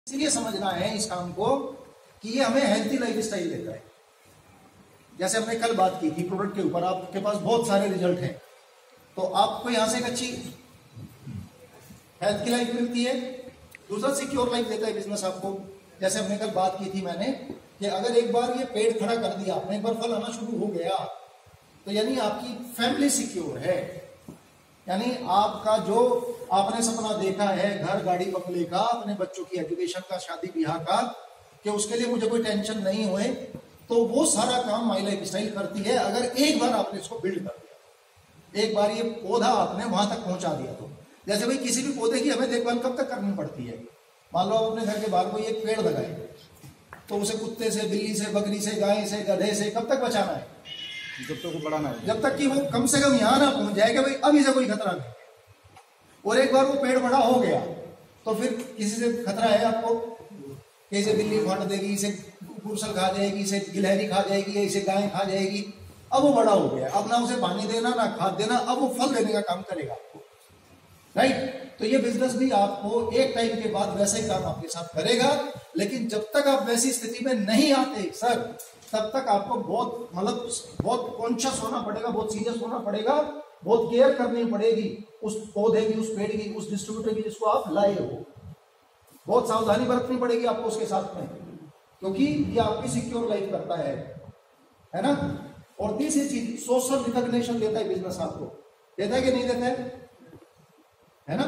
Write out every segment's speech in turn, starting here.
इसलिए समझना है इस काम को कि ये हमें हेल्थी लाइफस्टाइल देता है। जैसे हमने कल बात की थी प्रोडक्ट के ऊपर, आपके पास बहुत सारे रिजल्ट हैं, तो आपको यहां से एक अच्छी हेल्थ की लाइफ मिलती है, दूसरा सिक्योर लाइफ देता है बिजनेस आपको। जैसे हमने कल बात की थी मैंने कि अगर एक बार ये पेड़ खड़ा कर दिया आपने, एक बार फल आना शुरू हो गया, तो यानी आपकी फैमिली सिक्योर है। यानी आपका जो आपने सपना देखा है घर गाड़ी बंगले का, अपने बच्चों की एजुकेशन का, शादी ब्याह का, कि उसके लिए मुझे कोई टेंशन नहीं हुए, तो वो सारा काम माई लाइफ स्टाइल करती है। अगर एक बार आपने इसको बिल्ड कर दिया, एक बार ये पौधा आपने वहां तक पहुंचा दिया, तो जैसे भाई किसी भी पौधे की हमें देखभाल कब तक करनी पड़ती है। मान लो अपने घर के बाहर कोई एक पेड़ लगाए, तो उसे कुत्ते से, बिल्ली से, बकरी से, गाय से, गधे से कब तक बचाना है? जब तक वो बढ़ाना है, जब तक कि वो कम से कम यहां ना पहुंच जाए कि भाई अब इसे कोई खतरा नहीं। और एक बार वो पेड़ बड़ा हो गया तो फिर किसी से खतरा है आपको कि इसे बिल्ली फाड़ देगी, इसे गुरसल खा जाएगी, इसे गिलहरी खा जाएगी, या इसे गाय खा जाएगी। अब वो बड़ा हो गया, अब ना उसे पानी देना ना खाद देना, अब वो फल देने का काम करेगा आपको, राइट। तो ये बिजनेस भी आपको एक टाइम के बाद वैसा ही काम आपके साथ करेगा। लेकिन जब तक आप वैसी स्थिति में नहीं आते सर, तब तक आपको बहुत कॉन्शियस होना पड़ेगा, बहुत सीरियस होना पड़ेगा, बहुत केयर करनी पड़ेगी उस पौधे की, उस पेड़ की, उस डिस्ट्रीब्यूटर की जिसको आप लाए हो। बहुत सावधानी बरतनी पड़ेगी आपको उसके साथ में, क्योंकि ये आपकी सिक्योर लाइफ करता है ना। और तीसरी चीज, सोशल रिकॉग्निशन देता है बिजनेस आपको, देता है कि नहीं देता है ना।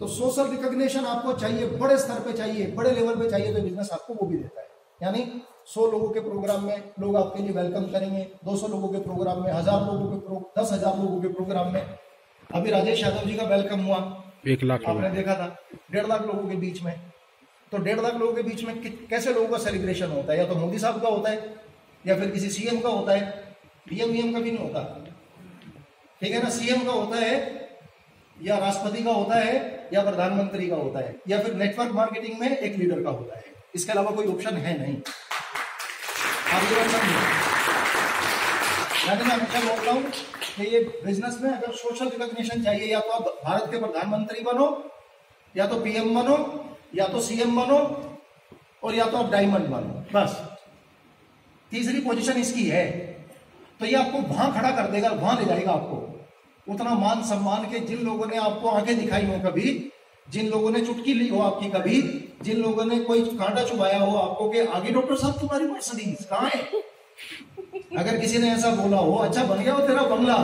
तो सोशल रिकॉग्निशन आपको चाहिए, बड़े स्तर पे चाहिए, बड़े लेवल पे चाहिए, तो बिजनेस आपको वो भी देता है। यानी 100 लोगों के प्रोग्राम में लोग आपके लिए वेलकम करेंगे, 200 लोगों के प्रोग्राम में, 1000 लोगों के 10,000 लोगों के प्रोग्राम में। अभी राजेश यादव जी का वेलकम हुआ, 1 लाख आपने देखा था, 1.5 लाख लोगों के बीच में। तो 1.5 लाख लोगों के बीच में कैसे लोगों का सेलिब्रेशन होता है? या तो मोदी साहब का होता है, या फिर किसी सीएम का होता है। पीएम का भी नहीं होता, ठीक है ना। सीएम का होता है, या राष्ट्रपति का होता है, या प्रधानमंत्री का होता है, या फिर नेटवर्क मार्केटिंग में एक लीडर का होता है। इसके अलावा कोई ऑप्शन है नहीं। आप ये बात समझिए। मैं हमेशा बोलता हूँ कि ये बिजनेस में अगर सोशल रिकॉग्निशन चाहिए, या तो आप भारत के प्रधानमंत्री बनो, या तो पीएम बनो, या तो सीएम बनो, और या तो आप डायमंड बनो, बस तीसरी पोजीशन इसकी है। तो ये आपको वहां खड़ा कर देगा, वहां ले जाएगा आपको। उतना मान सम्मान के जिन लोगों ने आपको आंखें दिखाई हो कभी, जिन लोगों ने चुटकी ली हो आपकी कभी, जिन लोगों ने कोई कांटा चुभाया हो आपको कि आगे डॉक्टर साहब तुम्हारी मर्सिडीज कहाँ है, अगर किसी ने ऐसा बोला हो, अच्छा बन गया हो तेरा बंगला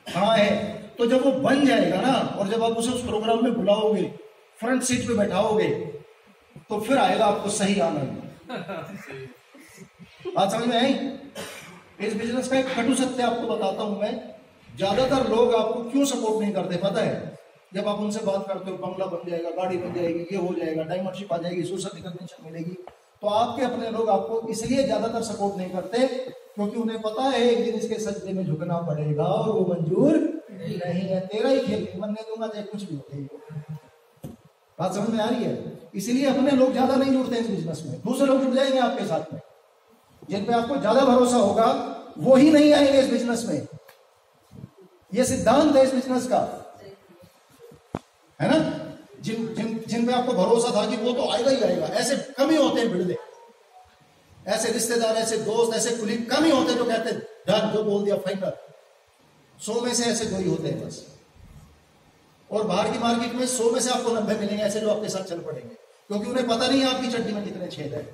कहाँ है, तो जब वो बन जाएगा ना, और जब आप उसे उस प्रोग्राम में बुलाओगे, फ्रंट सीट पे बैठाओगे, तो फिर आएगा आपको सही आनंद। बात समझ में आई? इस बिजनेस का एक कटु सत्य आपको बताता हूं मैं। ज्यादातर लोग आपको क्यों सपोर्ट नहीं करते पता है? जब आप उनसे बात करते हो बंगला बन जाएगा, गाड़ी बन जाएगी, ये हो जाएगा, डायमंडशिप आ जाएगी, सोशल रिकॉग्निशन मिलेगी, तो आपके अपने लोग आपको इसलिए ज्यादातर सपोर्ट नहीं करते क्योंकि उन्हें पता है एक दिन इसके सजदे में झुकना पड़ेगा और वो मंजूर नहीं है। तेरा ही खेल बनने दूंगा चाहे कुछ भी हो। बात समझ में आ रही है? इसलिए अपने लोग ज्यादा नहीं जुड़ते इस बिजनेस में, दूसरे लोग जुड़ जाएंगे आपके साथ में, जिन पे आपको ज्यादा भरोसा होगा वो ही नहीं आएंगे इस बिजनेस में। ये सिद्धांत है इस बिजनेस का, है ना। जिन पे आपको भरोसा था कि वो तो आएगा ही आएगा, ऐसे कम ही होते हैं भिड़ले, ऐसे रिश्तेदार, ऐसे दोस्त, ऐसे कुलीग कम ही होते हैं जो कहते हैं डन, जो बोल दिया फाइनल। 100 में से ऐसे 2 ही होते हैं बस। और बाहर की मार्केट में 100 में से आपको 90 मिलेंगे ऐसे जो आपके साथ चल पड़ेंगे, क्योंकि उन्हें पता नहीं है आपकी चड्डी में कितने छेद है।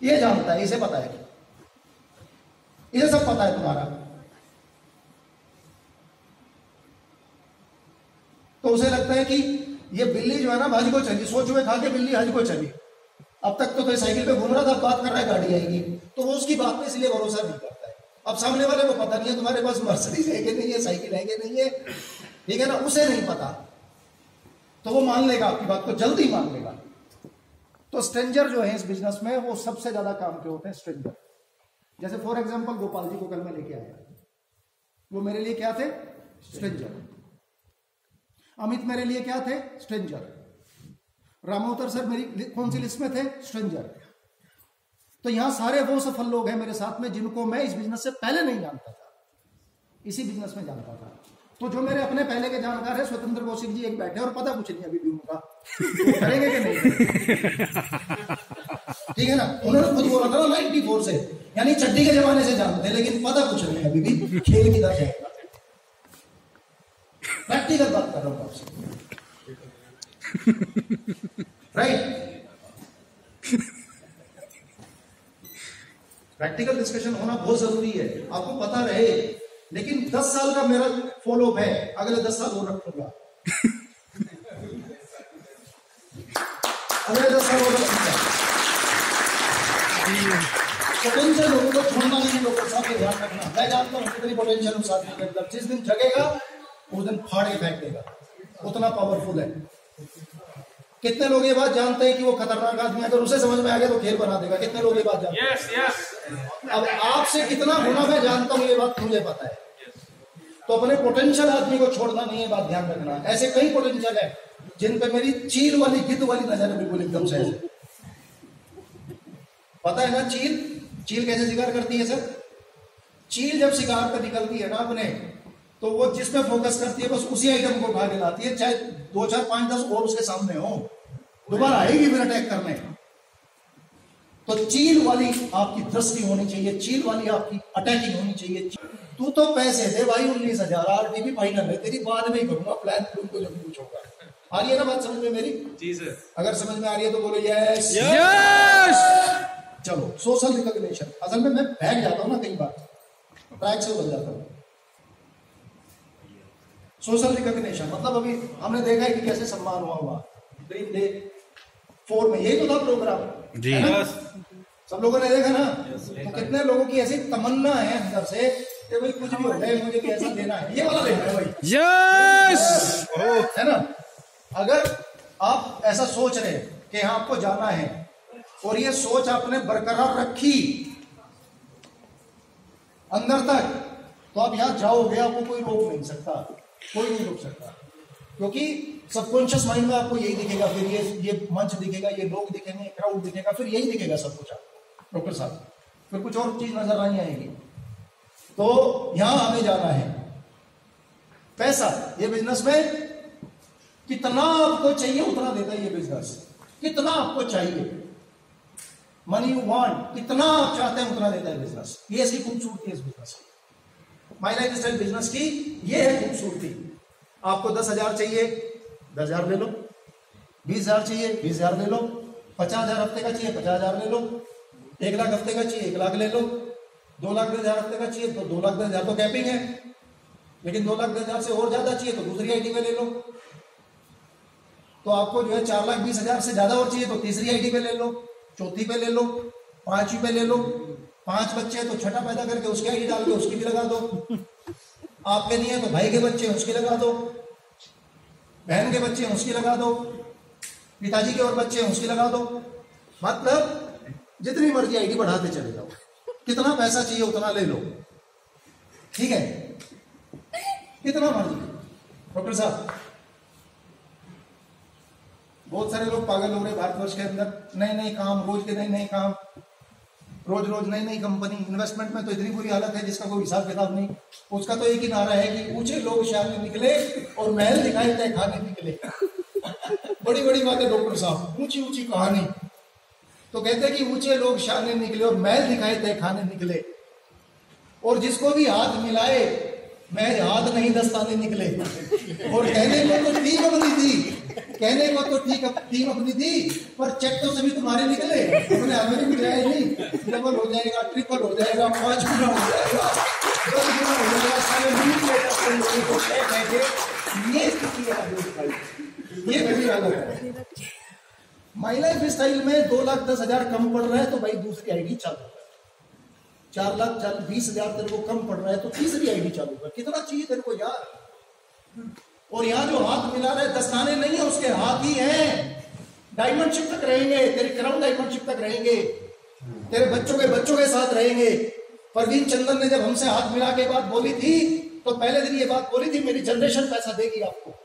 ये जानता है, इसे पता है, इसे सब पता है तुम्हारा। तो उसे लगता है कि ये बिल्ली जो है ना हज को चली, सोच में खा के बिल्ली हज को चली। अब तक तो साइकिल पे घूम रहा था, बात कर रहा है गाड़ी आएगी, तो वो उसकी बात पे इसलिए भरोसा नहीं करता है। अब सामने वाले को पता नहीं है तुम्हारे पास मर्सिडीज है कि नहीं है, साइकिल है कि नहीं है, ठीक है ना, उसे नहीं पता, तो वो मान लेगा आपकी बात को, जल्दी मान लेगा। तो स्ट्रेंजर जो है इस बिजनेस में वो सबसे ज्यादा काम के होते हैं, स्ट्रेंजर। जैसे फॉर एग्जाम्पल गोपाल जी को कल मैं लेके आया, वो मेरे लिए क्या थे? स्ट्रेंजर। अमित मेरे लिए क्या थे? स्ट्रेंजर। रामोतर सर मेरी कौन सी लिस्ट में थे? स्ट्रेंजर। तो यहां सारे वो सफल लोग हैं मेरे साथ में जिनको मैं इस बिजनेस से पहले नहीं जानता था, इसी बिजनेस में जानता था। तो जो मेरे अपने पहले के जानकार है, स्वतंत्र कौशिक जी एक बैठे और पता कुछ नहीं अभी भी उनका, वो करेंगे कि नहीं? ठीक है ना, उन्होंने खुद बोला था 94 से, यानी चड्डी के जमाने से जानते हैं, लेकिन पता कुछ नहीं अभी भी खेल किधर जाएगा। प्रैक्टिकल बात कर रहा हूं आपसे, राइट? प्रैक्टिकल डिस्कशन होना बहुत जरूरी है, आपको पता रहे। लेकिन 10 साल का मेरा फॉलोअप है, अगले 10 साल और रखूंगा, अगले 10 साल और रखूंगा। पोटेंशियल लोगों को छोड़ना नहीं, लोगों साथ ध्यान रखना। मैं जानता हूँ कितनी पोटेंशियल उस आदमी के अंदर, जिस दिन जगेगा उस दिन फाड़ के फेंक देगा, उतना पावरफुल है। कितने लोग ये बात जानते हैं कि वो खतरनाक आदमी, अगर उसे समझ में आ गया तो खेल बना देगा। कितने लोग ये बात जानते हैं? अब आपसे कितना गुना मैं जानता हूं, ये बात मुझे पता है। तो अपने पोटेंशियल आदमी को छोड़ना नहीं है, बात ध्यान रखना। ऐसे कई पोटेंशियल है जिन पे मेरी चील वाली गिद्ध वाली नजर है, बिल्कुल एकदम से ऐसे। पता है ना चील कैसे शिकार करती है सर? चील जब शिकार पे निकलती है ना अपने, तो वो जिसमें फोकस करती है बस उसी आइटम को उठा के लाती है, चाहे 2, 4, 5, 10 और उसके सामने हो, दोबारा आएगी फिर अटैक करने। तो चील वाली आपकी दृष्टि होनी चाहिए, चील वाली आपकी अटैकिंग होनी चाहिए। तू तो पैसे दे भाई, 19,000 आरटीपी फाइनल है तेरी, बाद में ही करूंगा प्लान, तुमको जब पूछूंगा। आ रही है ना बात समझ में मेरी? जी सर। अगर समझ में आ रही है तो बोलो यस यस। चलो, सोशल रिकॉग्निशन। असल में मैं भाग जाता हूं ना कई बार, ट्रैक से बदल जाता हूं। सोशल रिकॉग्निशन मतलब अभी हमने देखा है कि कैसे सम्मान हुआ ड्रीम डे 4 में, यही तो था प्रोग्राम जी, सब लोगों ने देखा ना। तो कितने लोगों की ऐसी तमन्ना है अंदर से कि भाई कुछ भी हो जाए मुझे भी ऐसा देना है, ये वाला लेना है भाई, यस, है ना। अगर आप ऐसा सोच रहे कि हाँ आपको जाना है और ये सोच आपने बरकरार रखी अंदर तक, तो आप यहां जाओगे, आपको कोई रोक नहीं सकता, कोई नहीं रोक सकता। क्योंकि सबकॉन्शियस माइंड में आपको यही दिखेगा, फिर ये मंच दिखेगा, ये लोग दिखेंगे, क्राउड दिखेगा, फिर यही दिखेगा सब कुछ डॉक्टर साहब, फिर कुछ और चीज नजर नहीं आएगी। तो यहां हमें जाना है। पैसा, ये बिजनेस में कितना आपको चाहिए उतना देता है ये बिजनेस, कितना आपको चाहिए, मनी यू वांट, कितना आप चाहते हैं उतना देता है बिजनेस। ये इसकी खूबसूरती है इस बिजनेस की, माय लाइफ स्टाइल बिजनेस की ये है खूबसूरती। आपको 10,000 चाहिए, 10,000 ले लो, 20,000 चाहिए, 20,000 ले लो, 50,000 हफ्ते का चाहिए, 50,000 ले लो, 1 लाख हफ्ते का चाहिए, 1 लाख ले लो, 2 लाख 10,000 हफ्ते का चाहिए तो 2 लाख 10,000 तो कैपिंग है, लेकिन 2 लाख 10,000 से और ज्यादा चाहिए तो दूसरी आईडी पे ले लो। तो आपको जो है 4,20,000 से ज्यादा और चाहिए तो तीसरी आईडी पे ले लो, चौथी पे ले लो, 5वीं पे ले लो। 5 बच्चे तो छठा पैदा करके उसकी आईडी डाल के उसकी भी लगा दो। आपके नहीं है तो भाई के बच्चे हैं उसकी लगा दो, बहन के बच्चे हैं उसकी लगा दो, पिताजी के और बच्चे हैं उसकी लगा दो। मतलब जितनी मर्जी आईडी बढ़ाते चले जाओ, कितना पैसा चाहिए उतना ले लो, ठीक है, कितना मर्जी। डॉक्टर साहब, बहुत सारे लोग पागल हो रहे भारतवर्ष के अंदर, नए नए काम, रोज के नए नए काम, रोज रोज नई नई कंपनी, इन्वेस्टमेंट में तो इतनी बुरी हालत है जिसका कोई हिसाब किताब नहीं। उसका तो एक ही नारा है कि ऊंचे लोग शान निकले और महल दिखाई तय खाने निकले। बड़ी बड़ी बात है डॉक्टर साहब, ऊंची ऊंची कहानी। तो कहते हैं कि ऊंचे लोग शान निकले और महल दिखाई तय खाने निकले, और जिसको भी हाथ मिलाए महज हाथ नहीं दस्ताने निकले। और कहने को तो टीम अपनी थी, कहने को तो टीम अपनी थी, पर चेक तो सभी तुम्हारे निकले, तुमने हमें भी जाए नहीं। डबल हो जाएगा, ट्रिपल हो जाएगा, 5 गुना हो जाएगा, 10 गुना हो जाएगा, सारे मिनट ये स्थिति है, ये बड़ी हालत है। माय लाइफ स्टाइल में 2,10,000 कम पड़ रहा है तो भाई दूसरी आईडी चालू है, 4,20,000 तेरे को कम पड़ रहा है तो तीसरी आईडी चालू कर। कितना चाहिए तेरे को यार? और यहाँ जो हाथ मिला रहे दस्ताने नहीं है, उसके हाथ ही हैं, डायमंडशिप तक रहेंगे, तेरी क्राउन डायमंडशिप तक रहेंगे, तेरे बच्चों के साथ रहेंगे। परवीन चंदन ने जब हमसे हाथ मिला के बात बोली थी तो पहले दिन ये बात बोली थी, मेरी जनरेशन पैसा देगी आपको।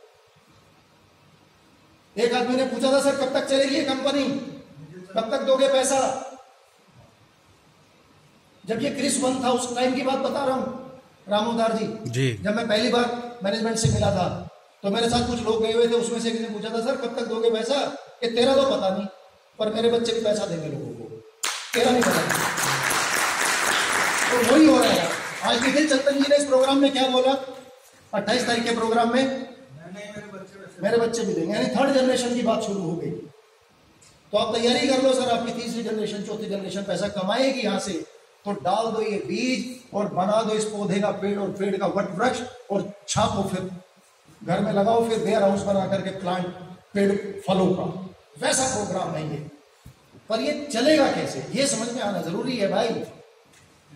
एक आदमी ने पूछा था, सर कब तक चलेगी ये कंपनी, कब तक दोगे पैसा? जब ये क्रिस 1 था उस टाइम की बात बता रहा हूं, रामोदार जी, जब मैं पहली बार मैनेजमेंट से मिला था तो तो मेरे साथ कुछ लोग गए हुए थे, उसमें से किसी ने पूछा था सर कब तक दोगे पैसा, कि तेरा तो पता नहीं, पर मेरे बच्चे भी पैसा देंगे लोगों को, तेरा नहीं पता। तो वही हो रहा है। आज निखिल चंदन जी ने इस प्रोग्राम में क्या बोला, 28 तारीख के प्रोग्राम में, मेरे बच्चे भी देंगे, यानी थर्ड जनरेशन की बात शुरू हो गई। तो आप तैयारी कर लो सर, आपकी तीसरी जनरेशन चौथी जनरेशन पैसा कमाएगी यहां से, तो डाल दो ये बीज और बना दो इस पौधे का पेड़ और पेड़ का वट वृक्ष और छापो, फिर घर में लगाओ, फिर वेयर हाउस बना करके प्लांट पेड़ फलों का, वैसा प्रोग्राम है ये। पर ये चलेगा कैसे, ये समझ में आना जरूरी है भाई,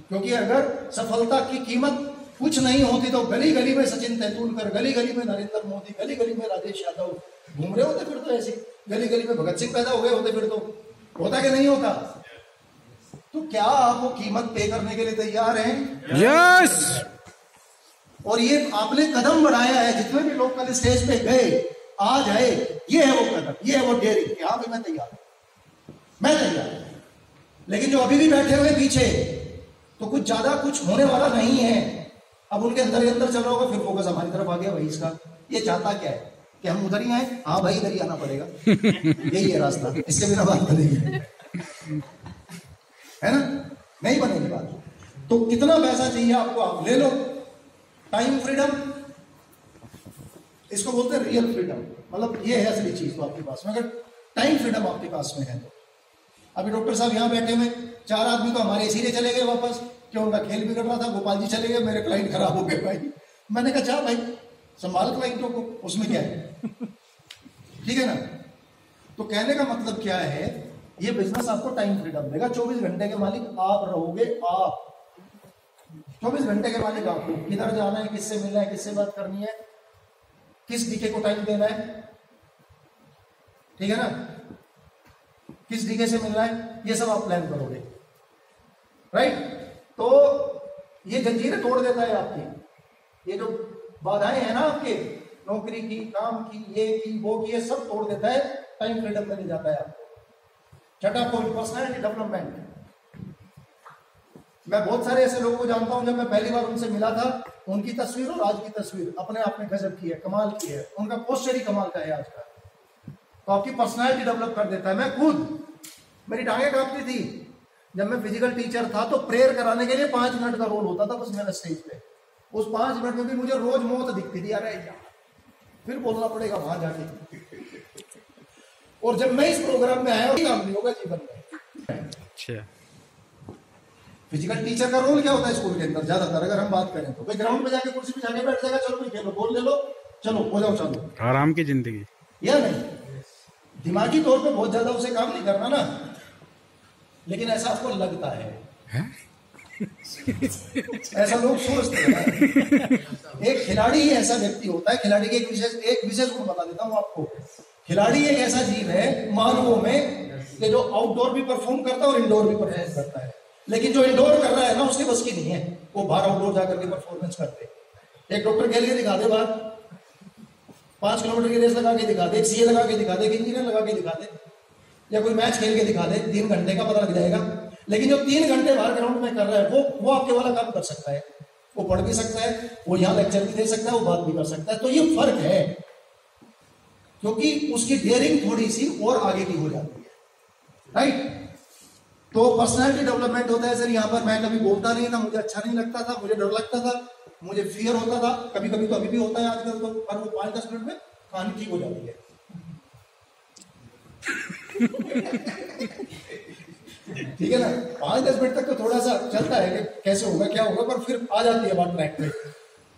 क्योंकि अगर सफलता की कीमत कुछ नहीं होती तो गली गली में सचिन तेंदुलकर, गली गली में नरेंद्र मोदी, गली गली में राजेश यादव घूम रहे होते, फिर तो ऐसे गली गली में भगत सिंह पैदा हो गए होते, फिर तो होता कि नहीं होता। तो क्या आप वो कीमत पे करने के लिए तैयार हैं? यस। और ये आपने कदम बढ़ाया है, जितने भी लोग कल स्टेज पे गए आज आए, ये है वो कदम, ये है वो डेयरिंग कि हाँ भाई मैं तैयार हूं, मैं तैयार हूं। लेकिन जो अभी भी बैठे हुए पीछे, तो कुछ ज्यादा कुछ होने वाला नहीं है। अब उनके अंदर ही अंदर चल रहा होगा, फिर फोकस हमारी तरफ आ गया भाई इसका, ये चाहता क्या है कि हम उधर ही आए, हाँ भाई इधर ही आना पड़ेगा, यही है रास्ता, इसके बिना बात बनेगी है ना, नहीं बनेगी बात। तो कितना पैसा चाहिए आपको, आप ले लो। टाइम फ्रीडम, इसको बोलते हैं रियल फ्रीडम, मतलब ये है असली चीज तो आपके पास में, अगर टाइम फ्रीडम आपके पास में है तो। अभी डॉक्टर साहब यहाँ बैठे हुए 4 आदमी तो हमारे इसीलिए चले गए वापस, क्यों उनका खेल बिगड़ रहा था, गोपाल जी चले गए, मेरे क्लाइंट खराब हो गए भाई। मैंने कहा जा भाई संभाल क्लाइंटों को, उसमें क्या है, ठीक है ना। तो कहने का मतलब क्या है, ये बिजनेस आपको टाइम फ्रीडम देगा। 24 घंटे के मालिक आप रहोगे, आप 24 घंटे के मालिक आपको, किधर जाना है, किससे मिलना है, किससे बात करनी है, किस डीके को टाइम देना है, ठीक है ना, किस डीके से मिलना है, ये सब आप प्लान करोगे, राइट। तो ये जंजीरें तोड़ देता है आपकी, ये जो बाधाएं हैं ना आपके, नौकरी की, काम की, ये की, वो की, ये सब तोड़ देता है, टाइम फ्रीडम में ले जाता है आपको। छठा पॉइंट, पर्सनैलिटी डेवलपमेंट। मैं बहुत सारे ऐसे लोगों को जानता हूं, जब मैं पहली बार उनसे मिला था, उनकी तस्वीर और आज की तस्वीर अपने आप में गजब की है, कमाल की है, उनका पोस्चर ही कमाल का है आज का। तो आपकी पर्सनैलिटी डेवलप कर देता है। मैं खुद, मेरी टांगें कांपती थी जब मैं फिजिकल टीचर था, तो प्रेयर कराने के लिए 5 मिनट का रोल होता था बस मेरा स्टेज पे। उस 5 मिनट में भी मुझे रोज मौत दिखती थी, अरे फिर बोलना पड़ेगा वहां जाके। और जब मैं इस प्रोग्राम में आया, काम नहीं होगा जीवन में। अच्छा, फिजिकल टीचर का रोल क्या होता है स्कूल के अंदर ज्यादातर, अगर हम बात करें तो ग्राउंड में जाके कुर्सी पे जाके बैठ जाएगा, चलो भाई खेलो, बोल ले लो, चलो हो जाओ, चलो आराम की जिंदगी, या नहीं। दिमागी तौर पे बहुत ज्यादा उसे काम नहीं करना ना, लेकिन ऐसा आपको लगता है? ऐसा लोग सोचते हैं। एक खिलाड़ी ही ऐसा व्यक्ति होता है, खिलाड़ी के एक विशेष गुण बता देता हूं आपको। खिलाड़ी एक ऐसा जीव है मानवों में कि जो आउटडोर भी परफॉर्म करता है और इंडोर भी परफॉर्म करता है, लेकिन जो इंडोर कर रहा है ना, उसके बस की नहीं है वो बाहर आउटडोर जाकर के परफॉर्मेंस करते। एक डॉक्टर खेल के दिखा दे बाहर, 5 किलोमीटर की रेस लगा के दिखा दे, सीए लगा के दिखा दे, इंजीनियर लगा के दिखा दे, या कोई मैच खेल के दिखा दे, 3 घंटे का पता लग जाएगा। लेकिन जो 3 घंटे बाहर ग्राउंड में कर रहा है, वो आपके वाला काम कर सकता है, वो पढ़ भी सकता है, वो यहाँ लेक्चर भी दे सकता है, वो बात भी कर सकता है। तो ये फर्क है, क्योंकि उसकी डेयरिंग थोड़ी सी और आगे की हो जाती है, राइट। तो पर्सनैलिटी डेवलपमेंट होता है। सर यहाँ पर मैं कभी बोलता नहीं था, मुझे अच्छा नहीं लगता था, मुझे डर लगता था, मुझे फियर होता था, कभी कभी तो अभी भी होता है आजकल तो, पर वो 5-10 मिनट में कहानी ठीक हो जाती है। ठीक है ना, 5-10 मिनट तक तो थोड़ा सा चलता है कि कैसे होगा क्या होगा, पर फिर आ जाती है बात ट्रैक पे।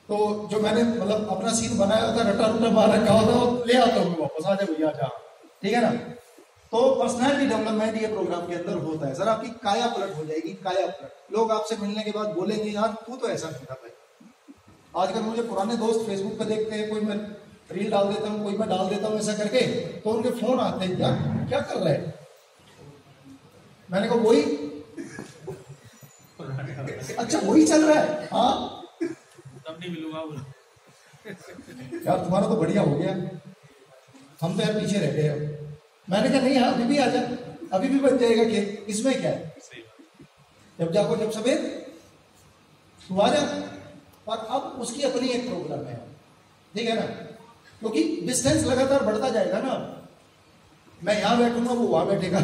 तो जो मैंने मतलब अपना सीन बनाया होता, रटा रुटा मार रखा होता, वो ले आता हूँ वापस, आ जाए भैया जा, ठीक है ना। तो पर्सनैलिटी डेवलपमेंट ये प्रोग्राम के अंदर होता है। सर आपकी काया पलट हो जाएगी, काया पलट। लोग आपसे मिलने के बाद बोलेंगे यार तू तो ऐसा नहीं था भाई। आजकल मुझे पुराने दोस्त फेसबुक पे देखते हैं, कोई मैं रील डाल देता हूँ, कोई मैं डाल देता हूँ ऐसा करके, तो उनके फोन आते हैं, यार क्या कर रहे हैं। मैंने कहा वही, अच्छा वही चल रहा है, हाँ तब नहीं मिलूंगा यार तुम्हारा तो बढ़िया हो गया, हम तो यार पीछे रह गए। मैंने कहा नहीं अभी भी आ जा, अभी भी बन जाएगा खेल, इसमें क्या है, जब जाको जब सवेर तू आ जा। पर अब उसकी अपनी एक प्रोग्राम है, ठीक है ना। क्योंकि डिस्टेंस लगातार बढ़ता जाएगा ना। मैं यहां बैठूंगा, वो वहां बैठेगा।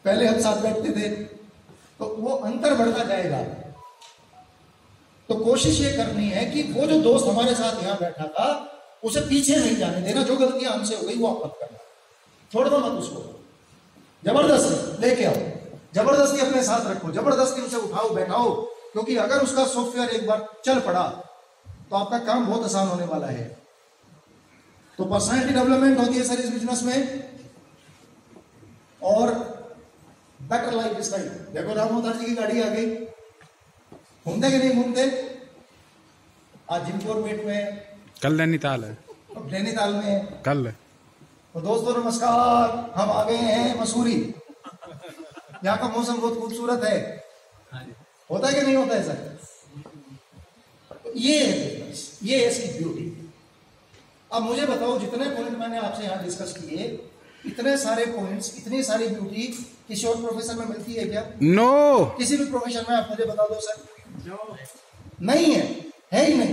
पहले हम साथ बैठते थे, तो वो अंतर बढ़ता जाएगा। तो कोशिश ये करनी है कि वो जो दोस्त हमारे साथ यहां बैठा था उसे पीछे नहीं जाने देना। जो गलतियां हमसे हो गई वो आप मत करना, छोड़ दो मत उसको। जबरदस्ती लेके आओ, जबरदस्ती अपने साथ रखो, जबरदस्ती उसे उठाओ बैठाओ, क्योंकि अगर उसका सॉफ्टवेयर एक बार चल पड़ा तो आपका काम बहुत आसान होने वाला है। तो पर्सनैलिटी डेवलपमेंट होती है सर इस बिजनेस में, और बेटर लाइफ स्टाइल। देखो रामोदास जी की गाड़ी आ गई, घूमते कि नहीं घूमते? आज जिमकोरपेट में, कल नैनीताल है, नैनीताल में कल। तो दोस्तों नमस्कार, हम आ गए हैं मसूरी। यहाँ का मौसम बहुत खूबसूरत है, होता है कि नहीं होता है सर? तो ये है बिजनेस, ये ऐसी ब्यूटी। अब मुझे बताओ, जितने पॉइंट मैंने आपसे यहाँ डिस्कस किए, इतने सारे पॉइंट्स, इतनी सारी ब्यूटी किसी और प्रोफेशन में मिलती है क्या? नो। किसी भी प्रोफेशन में आप मुझे बता दो सर। नहीं है ही नहीं।